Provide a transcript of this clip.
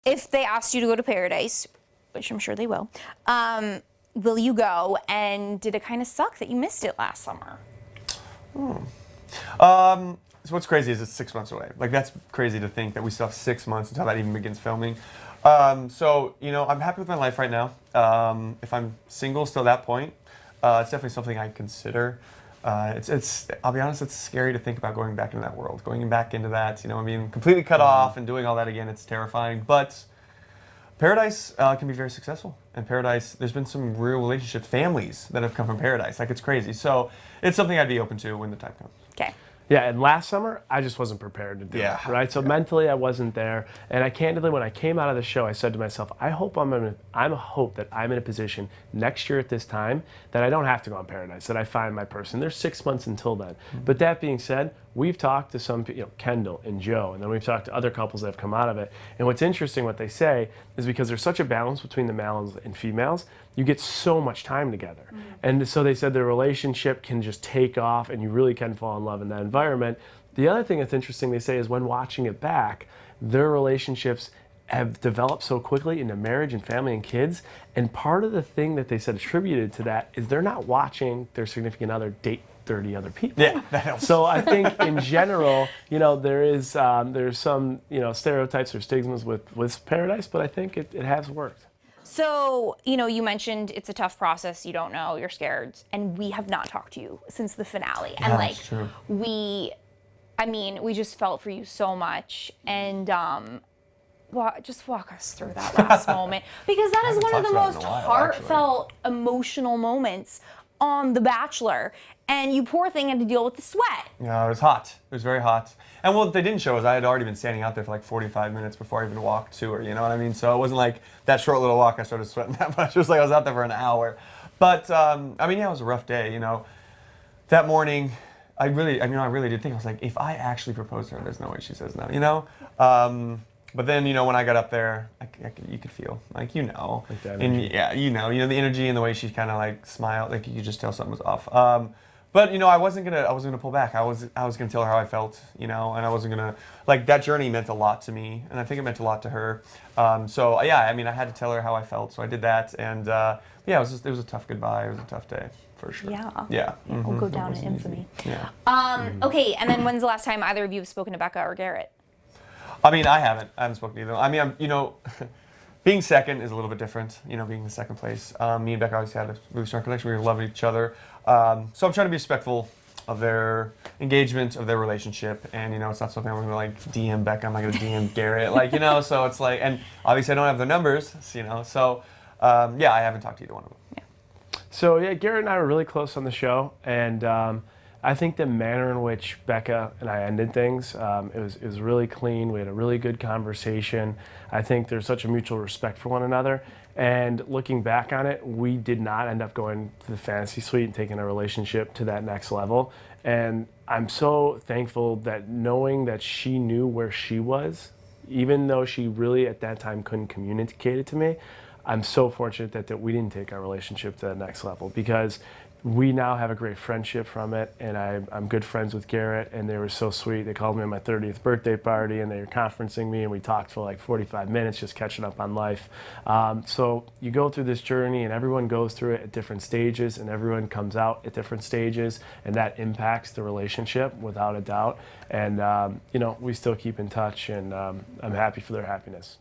If they asked you to go to paradise, which I'm sure they will you go? And did it kind of suck that you missed it last summer? So what's crazy is it's 6 months away. Like, that's crazy to think that we still have 6 months until that even begins filming. So, you know, I'm happy with my life right now. If I'm single still at that point, it's definitely something I consider. I'll be honest, it's scary to think about going back into that world, going back into that, you know, I mean, completely cut off and doing all that again. It's terrifying, but Paradise can be very successful. And Paradise, there's been some real relationship families that have come from Paradise. Like, it's crazy. So it's something I'd be open to when the time comes. Okay. Yeah, and last summer, I just wasn't prepared to do it, right? So mentally, I wasn't there. And I candidly, when I came out of the show, I said to myself, I hope that I'm in a position next year at this time that I don't have to go on Paradise, that I find my person. There's 6 months until then. But that being said, we've talked to some, you know, Kendall and Joe, and then we've talked to other couples that have come out of it. And what's interesting, what they say, is because there's such a balance between the males and females, you get so much time together. And so they said their relationship can just take off and you really can fall in love in that environment. The other thing that's interesting, they say, is when watching it back, their relationships have developed so quickly into marriage and family and kids. And part of the thing that they said attributed to that is they're not watching their significant other date 30 other people. Yeah, that helps. So I think in general, you know, there's some, you know, stereotypes or stigmas with Paradise, but I think it has worked. So, you know, you mentioned it's a tough process. You don't know, you're scared, and we have not talked to you since the finale. Yeah, and like, that's true. we just felt for you so much, and just walk us through that last moment, because that is one of the most heartfelt, emotional moments on The Bachelor, and you poor thing had to deal with the sweat. Yeah, it was hot. It was very hot. And what they didn't show is I had already been standing out there for like 45 minutes before I even walked to her, you know what I mean? So it wasn't like that short little walk I started sweating that much. It was like I was out there for an hour. But, I mean, yeah, it was a rough day, you know. That morning, I really did think, I was like, if I actually propose to her, there's no way she says no, you know? But then, you know, when I got up there, you could feel, like, you know. Like the and yeah, you know, the energy and the way she kind of like smiled, like you could just tell something was off. But, you know, I wasn't gonna pull back. I was gonna tell her how I felt, you know, and I wasn't gonna, like, that journey meant a lot to me, and I think it meant a lot to her. So yeah, I mean, I had to tell her how I felt, so I did that, and yeah, it was a tough goodbye. It was a tough day, for sure. Yeah. Yeah. It'll go down in infamy. Yeah. Okay, and then when's the last time either of you have spoken to Becca or Garrett? I mean, I haven't spoken to either. I mean, you know, being second is a little bit different, you know, being in second place. Me and Becca obviously had a really strong connection. We were loving each other. So I'm trying to be respectful of their engagement, of their relationship. And, you know, it's not something I'm going to, like, DM Becca. I'm not going to DM Garrett. Like, you know, so it's like, and obviously I don't have their numbers, you know. So, yeah, I haven't talked to either one of them. Yeah. So, yeah, Garrett and I were really close on the show. And I think the manner in which Becca and I ended things, it was really clean. We had a really good conversation. I think there's such a mutual respect for one another. And looking back on it, we did not end up going to the fantasy suite and taking our relationship to that next level. And I'm so thankful that knowing that she knew where she was, even though she really at that time couldn't communicate it to me, I'm so fortunate that we didn't take our relationship to that next level, because we now have a great friendship from it, and I'm good friends with Garrett, and they were so sweet. They called me on my 30th birthday party, and they were conferencing me, and we talked for like 45 minutes just catching up on life. So you go through this journey, and everyone goes through it at different stages, and everyone comes out at different stages, and that impacts the relationship without a doubt. And you know, we still keep in touch, and I'm happy for their happiness.